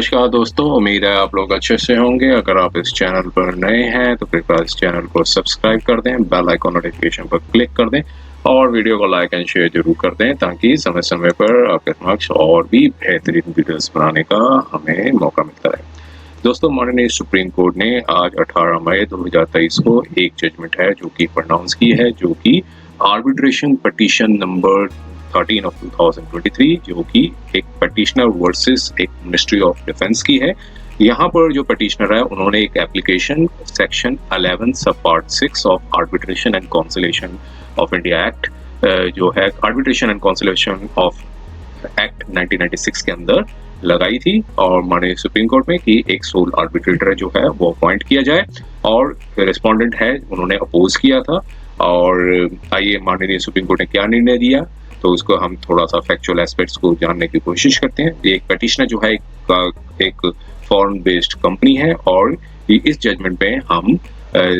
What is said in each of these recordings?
नमस्कार दोस्तों, उम्मीद है आप लोग अच्छे से होंगे। अगर आप इस चैनल पर नए हैं तो कृपया इस चैनल को सब्सक्राइब कर दें, बेल आइकन नोटिफिकेशन पर क्लिक कर दें और वीडियो को लाइक एंड शेयर जरूर कर दें ताकि समय समय पर आपके समक्ष और भी बेहतरीन वीडियोस बनाने का हमें मौका मिलता रहे। दोस्तों, माननीय सुप्रीम कोर्ट ने आज 18 मई 2023 को एक जजमेंट है जो कि प्रोनाउंस की है, जो कि आर्बिट्रेशन पिटीशन नंबर 13 ऑफ 2023 जो कि एक पिटिशनर वर्सेस एक मिनिस्ट्री ऑफ डिफेंस की है। यहाँ पर जो पिटिशनर है उन्होंने एक एप्लीकेशन सेक्शन 11 सब part 6 of arbitration and conciliation of India act जो है arbitration and conciliation of act 1996 के अंदर लगाई थी और माननीय सुप्रीम कोर्ट में कि एक सोल आर्बिट्रेटर जो है वो अपॉइंट किया जाए और रिस्पोंडेंट है उन्होंने अपोज किया था। और आइए माननीय सुप्रीम कोर्ट ने क्या निर्णय दिया तो उसको हम थोड़ा सा फैक्चुअल एस्पेक्ट्स को जानने की कोशिश करते हैं। एक पिटिशनर जो है एक फॉरेन बेस्ड कंपनी है और इस जजमेंट में हम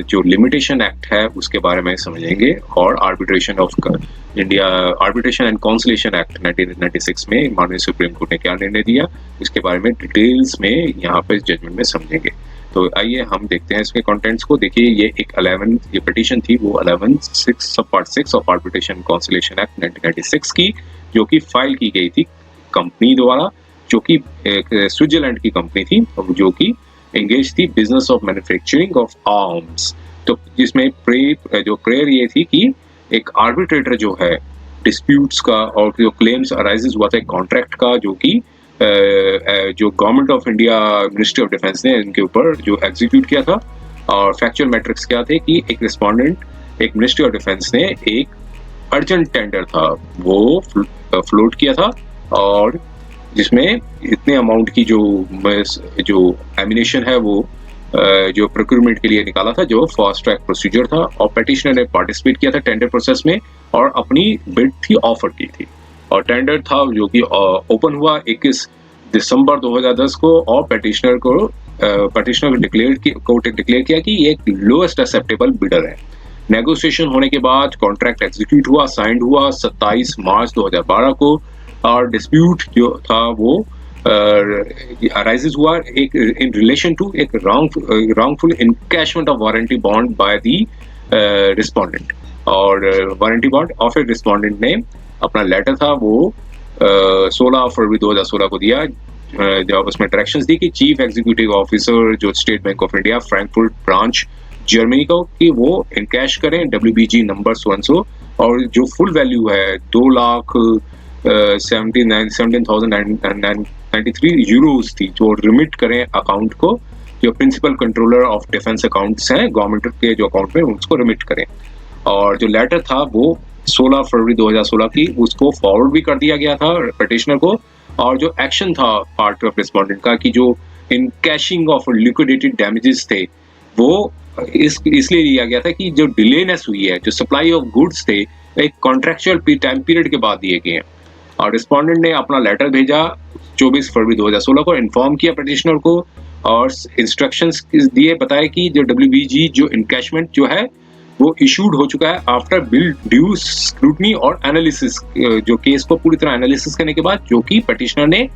जो लिमिटेशन एक्ट है उसके बारे में समझेंगे और arbitration of India arbitration and conciliation act 1996 में माननीय सुप्रीम कोर्ट ने क्या निर्णय दिया इसके बारे में डिटेल्स में यहाँ पे इस जजमेंट में समझेंगे। तो आइए हम देखते हैं इसके कंटेंट्स को। देखिए ये एक 11 ये पिटीशन थी वो 11 सब part 6 of arbitration conciliation act 1996 की जो कि फाइल की गई थी कंपनी द्वारा जो कि स्विट्जरलैंड की कंपनी थी जो कि एंगेज थी business of manufacturing of arms. तो जिसमें जो प्रेयर ये थी कि एक आर्बिट्रेटर जो है डिस्प्यूट्स का और जो क्लेम्स अराइजेस हुआ था कॉन्ट्रैक्ट का जो कि जो government of India ministry of defence ने इनके ऊपर जो एग्जीक्यूट किया था। और फैक्चुअल मैट्रिक्स क्या थे कि एक रिस्पोंडेंट एक मिनिस्ट्री ऑफ डिफेंस ने एक अर्जेंट टेंडर था वो फ्लोट किया था और जिसमें इतने अमाउंट की जो एमिनेशन है वो जो प्रोक्यूरमेंट के लिए निकाला था जो फास्ट ट्रैक प्रोसीजर था और पिटिशनर ने पार्टिसिपेट किया था टेंडर प्रोसेस में और अपनी बिड थी ऑफर की थी और टेंडर था जो कि ओपन हुआ 21 दिसंबर 2010 को और पिटिशनर को डिक्लेयर किया कि ये एक लोएस्ट एक्सेप्टेबल बिडर है। नेगोशिएशन होने के बाद कॉन्ट्रैक्ट एग्जीक्यूट हुआ, साइंड हुआ 27 मार्च 2012 को और डिस्प्यूट जो था वो अराइजेस हुआ एक इन रिलेशन टू एक wrongful encashment of warranty bond by the respondent और warranty bond of A respondent ने अपना लेटर था वो 16 फरवरी 2016 को दिया जब उसमें डायरेक्शंस दी कि चीफ एग्जीक्यूटिव ऑफिसर जो state bank of India Frankfurt branch Germany को कि वो इनकैश करें WBG नंबर 100 और जो फुल वैल्यू है 2,17,993 यूरोज थी जो रिमिट करें अकाउंट को जो principal controller of defence accounts हैं गवर्नमेंट के जो अकाउंट में उसको रिमिट करें। और जो लेटर था वो 16 फरवरी 2016 की उसको फॉरवर्ड भी कर दिया गया था पिटिशनर को और जो एक्शन था पार्ट ऑफ रिस्पोंडेंट का कि जो इनकैशिंग ऑफ लिक्विडेटेड डैमेजेस थे वो इसलिए लिया गया था कि जो डिलेनेस हुई है जो सप्लाई ऑफ गुड्स थे एक कॉन्ट्रेक्चुअल टाइम पीरियड के बाद दिए गए हैं और रिस्पोंडेंट ने अपना लेटर भेजा 24 फरवरी 2016 को इन्फॉर्म किया पिटिशनर को और इंस्ट्रक्शंस दिए बताया कि जो WBG जो इनकैशमेंट जो है वो इशूड हो चुका है आफ्टर बिल ड्यू स्क्रूटनी और एनालिसिस जो केस को पूरी तरह एनालिसिस करने के बाद जो कि पिटिशनर ने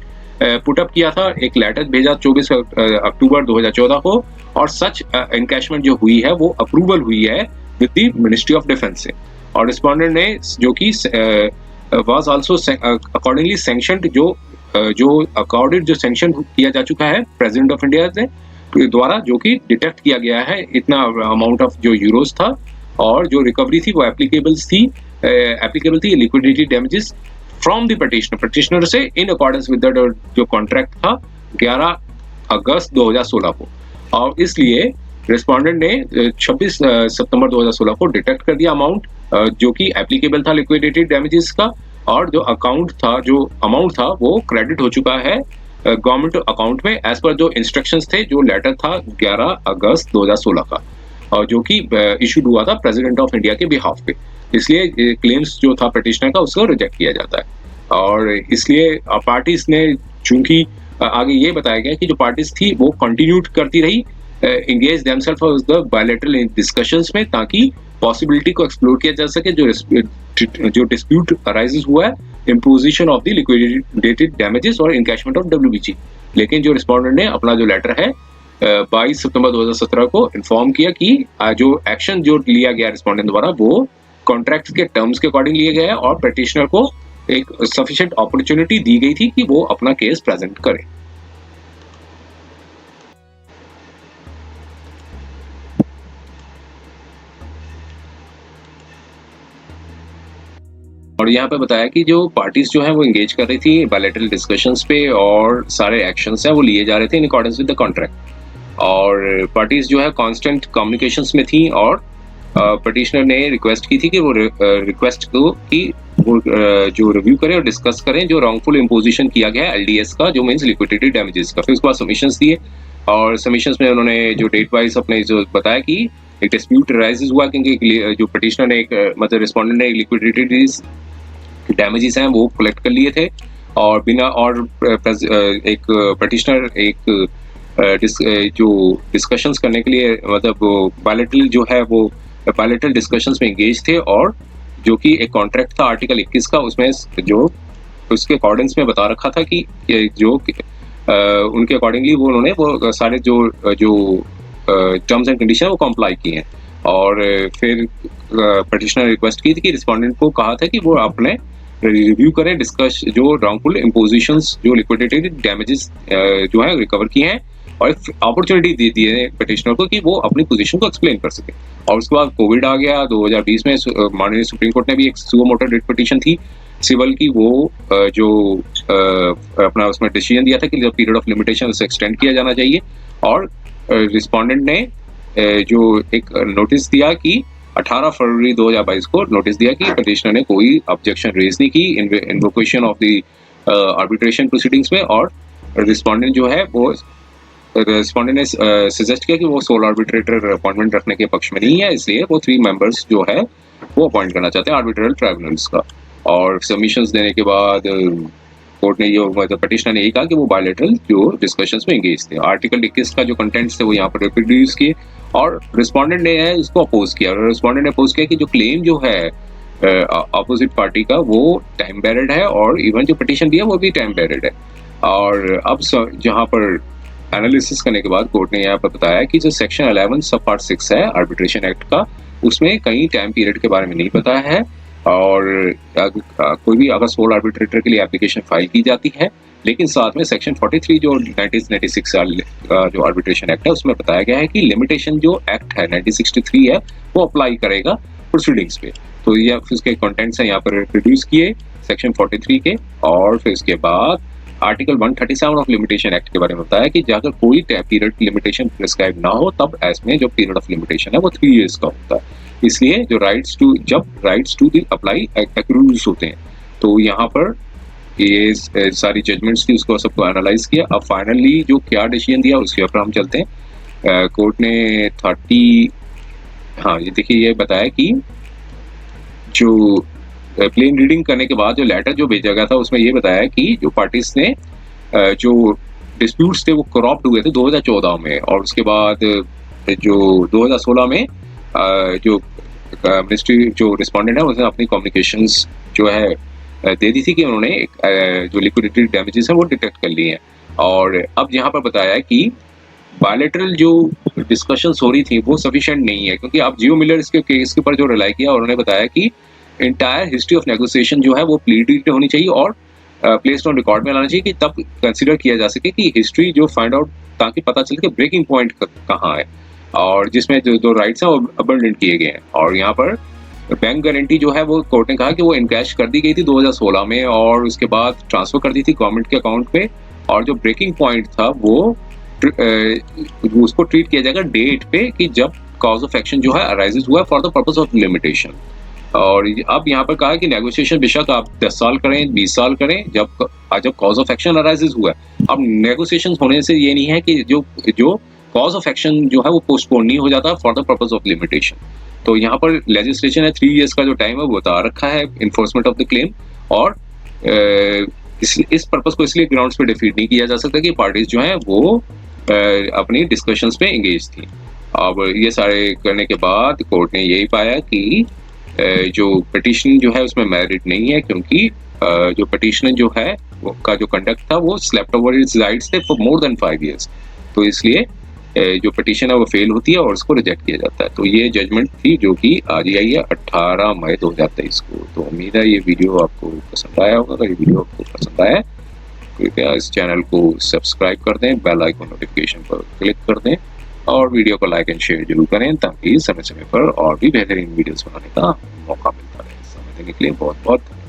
पुट अप किया था एक लेटर भेजा 24 अक्टूबर 2014 को और सच इनकैशमेंट जो हुई है वो अप्रूवल हुई है with the ministry of defence से और रिस्पोंडेंट ने जो कि वाज आल्सो अकॉर्डिंगली सैंक्शनड जो अकॉर्डिंग जो सैंक्शन किया जा चुका है प्रेसिडेंट ऑफ इंडिया से द्वारा जो कि डिटेक्ट किया गया है इतना अमाउंट ऑफ जो यूरोज था और जो रिकवरी थी वो एप्लीकेबल थी liquidity damages from the petitioner से इन अकॉर्डेंस विद दैट जो कॉन्ट्रैक्ट था 11 अगस्त 2016 को और इसलिए रिस्पोंडेंट ने 26 सितंबर 2016 को डिटेक्ट कर दिया अमाउंट जो कि एप्लीकेबल था लिक्विडेटेड डैमेजेस का और जो अमाउंट था वो क्रेडिट हो चुका है गवर्नमेंट अकाउंट में एज पर जो इंस्ट्रक्शंस थे जो लेटर था 11 अगस्त 2016 का और जो कि इशूड हुआ था प्रेसिडेंट ऑफ इंडिया के बिहाफ पे। इसलिए क्लेम्स जो था पिटिशनर का उसको रिजेक्ट किया जाता है और इसलिए पार्टीज ने चूंकि आगे ये बताया गया कि जो पार्टीज थी वो कंटिन्यू करती रही engage themselves as the bilateral discussions में ताकि पॉसिबिलिटी को एक्सप्लोर किया जा सके जो डिस्प्यूट अराइजेस हुआ है imposition of the liquidated damages और इनकैशमेंट ऑफ WBG। लेकिन जो रिस्पोंडेंट ने अपना जो लेटर है 22 सितंबर 2017 को इन्फॉर्म किया कि जो एक्शन जो लिया गया रिस्पोंडेंट द्वारा वो कॉन्ट्रैक्ट के टर्म्स के अकॉर्डिंग लिया गया है और पिटिशनर को एक सफिशिएंट अपॉर्चुनिटी दी गई थी कि वो अपना केस प्रेजेंट करे। और यहाँ पे बताया कि जो पार्टीज जो है वो एंगेज कर रही थी बायलैटरल डिस्कशंस पे और सारे एक्शंस हैं वो लिए जा रहे थे in accordance with the contract. और पार्टीज जो है कांस्टेंट कम्युनिकेशंस में थी और पिटिशनर ने रिक्वेस्ट की थी कि वो रिक्वेस्ट को कि वो जो रिव्यू करें और डिस्कस करें जो रॉन्गफुल इम्पोजिशन किया गया है LDS का, जो मीन्स लिक्विडिटी डैमेजेस का। फिर उसके बाद सबमिशंस दिए और सबमिशंस में उन्होंने जो डेट वाइज अपने जो बताया कि एक डिस्प्यूट राइजेस हुआ क्योंकि जो पिटिशनर ने एक मतलब रिस्पोंडेंट ने लिक्विडिटी डैमेजेस हैं वो कलेक्ट कर लिए थे और बिना और एक पिटिशनर एक जो डिस्कशंस करने के लिए मतलब बायलैटरल जो है वो बायलैटरल डिस्कशंस में एंगेज थे और जो कि एक कॉन्ट्रैक्ट था आर्टिकल 21 का, उसमें जो उसके अकॉर्डिंग्स में बता रखा था कि जो उनके अकॉर्डिंगली वो उन्होंने वो सारे जो टर्म्स एंड कंडीशन वो कॉम्प्लाई किए हैं। और फिर पिटिशनर रिक्वेस्ट की थी कि रिस्पोंडेंट को कहा था कि वो अपने रिव्यू करें डिस्कस जो रॉन्गफुल इम्पोजिशंस जो लिक्विडेटेड डैमेजेस जो है रिकवर किए हैं और अपॉर्चुनिटी दे दी है पिटिशनर को कि वो अपनी पोजीशन को एक्सप्लेन कर सके। और उसके बाद कोविड आ गया 2020 में माननीय सुप्रीम कोर्ट ने भी एक सुओ मोटो रिट पिटिशन थी सिविल की, वो जो अपना उसमें डिसीजन दिया था कि जो पीरियड ऑफ लिमिटेशन उसे एक्सटेंड किया जाना चाहिए। और रिस्पोंडेंट ने जो एक नोटिस दिया कि 18 फरवरी 2022 को नोटिस दिया कि पिटिशनर ने कोई ऑब्जेक्शन रेज नहीं की invocation of the arbitration proceedings में। और रिस्पोंडेंट जो है वो रिस्पोंडेंट ने सजेस्ट किया कि वो सोल आर्बिट्रेटर अपॉइंटमेंट रखने के पक्ष में नहीं है, इसलिए वो 3 मेंबर्स जो है वो अपॉइंट करना चाहते हैं आर्बिट्रल ट्राइब्यूनल्स का। और सबमिशंस देने के बाद कोर्ट ने ये मतलब पिटिशनर ने यही कहा कि वो बायलैटरल जो डिस्कशंस में एंगेज थे। आर्टिकल 21 का जो कंटेंट्स थे वो यहाँ पर रिप्रोड्यूस किए और रिस्पोंडेंट ने है इसको अपोज किया। और रिस्पोंडेंट ने अपोज किया कि जो क्लेम जो है अपोजिट पार्टी का वो टाइम बैरिड है और इवन जो पिटिशन दिया वो भी टाइम बैरिड है। और अब जहाँ पर एनालिसिस करने के बाद कोर्ट ने यहाँ पर बताया कि जो सेक्शन 11 सब पार्ट 6 है आर्बिट्रेशन एक्ट का, उसमें कई टाइम पीरियड के बारे में नहीं बताया है। और कोई भी अगर सोल आर्बिट्रेटर के लिए एप्लीकेशन फाइल की जाती है, लेकिन साथ में सेक्शन 43 जो 1996 का जो आर्बिट्रेशन एक्ट है उसमें बताया गया है कि लिमिटेशन जो एक्ट है 1963 है वो अप्लाई करेगा प्रोसीडिंग्स पे। तो ये उसके कंटेंट्स हैं यहाँ पर रिप्रोड्यूस किए सेक्शन 43 के। और फिर उसके बाद आर्टिकल 137 ऑफ लिमिटेशन एक्ट के बारे में बताया कि अगर कोई पीरियड लिमिटेशन प्रिस्क्राइब ना हो तब इसमें जो पीरियड ऑफ लिमिटेशन है वो 3 इयर्स का होता है। इसलिए जो जब rights to the apply accrues होते हैं, तो यहाँ पर ये सारी जजमेंट्स थी उसको सबको एनालाइज किया। अब फाइनली जो क्या डिसीजन दिया उसके ऊपर हम चलते हैं। कोर्ट ने ये देखिए ये बताया कि जो प्लेन रीडिंग करने के बाद जो लेटर जो भेजा गया था उसमें ये बताया कि जो पार्टीज ने जो डिस्प्यूट्स थे वो करप्ट हुए थे 2014 में। और उसके बाद जो 2016 में जो मिनिस्ट्री जो रिस्पोंडेंट है उसने अपनी कम्युनिकेशंस जो है दे दी थी कि उन्होंने जो लिक्विडिटी डैमेजेस हैं वो डिटेक्ट कर लिए हैं। और अब यहाँ पर बताया कि बायलैटरल जो डिस्कशंस हो रही थी वो सफिशिएंट नहीं है, क्योंकि अब जियो मिलर इसके केस के ऊपर जो रिलाई किया और उन्होंने बताया कि इंटायर हिस्ट्री ऑफ नेगोशिएशन जो है वो प्लीड होनी चाहिए और प्लेस्ड ऑन रिकॉर्ड में लाना चाहिए कि तब कंसिडर किया जा सके कि हिस्ट्री जो फाइंड आउट, ताकि पता चले कि ब्रेकिंग पॉइंट कहाँ है और जिसमें जो राइट्स हैं वो अबंडेंट किए गए हैं। और यहाँ पर बैंक गारंटी जो है वो कोर्ट ने कहा कि वो इनकैश कर दी गई थी 2016 में और उसके बाद ट्रांसफर कर दी थी गवर्नमेंट के अकाउंट में। और जो ब्रेकिंग पॉइंट था वो उसको ट्रीट किया जाएगा डेट पे कि जब कॉज ऑफ एक्शन जो है अराइजेस हुआ for the purpose of limitation. और अब यहाँ पर कहा कि नेगोशिएशन बेशक आप 10 साल करें 20 साल करें, जब कॉज ऑफ एक्शन अराइजेस हुआ है। अब नेगोशिएशन होने से ये नहीं है कि जो कॉज ऑफ एक्शन जो है वो पोस्टपोन नहीं हो जाता for the purpose of limitation. तो यहाँ पर लेजिस्लेशन है 3 इयर्स का जो टाइम है वो बता रखा है इन्फोर्समेंट ऑफ द क्लेम। और इस पर्पस को इसलिए ग्राउंड्स पे डिफीट नहीं किया जा सकता कि पार्टीज जो हैं वो अपनी डिस्कशंस में एंगेज थी। अब ये सारे करने के बाद कोर्ट ने यही पाया कि जो पिटिशन जो है उसमें मेरिट नहीं है, क्योंकि जो पिटिशनर जो है वो का जो कंडक्ट था वो स्लेप्ट ओवर हिज राइट्स थे फॉर मोर देन 5 इयर्स। तो इसलिए जो पिटिशन है वो फेल होती है और उसको रिजेक्ट किया जाता है। तो ये जजमेंट थी जो कि आज ही आई है 18 मई 2023 को। तो उम्मीद है ये वीडियो आपको पसंद आया होगा। अगर ये वीडियो आपको पसंद आया कृपया इस चैनल को सब्सक्राइब कर दें, बेल आइकन नोटिफिकेशन पर क्लिक कर दें और वीडियो को लाइक एंड शेयर जरूर करें ताकि समय समय पर और भी बेहतरीन वीडियोस बनाने का मौका मिलता रहे। समय देने के लिए बहुत बहुत धन्यवाद।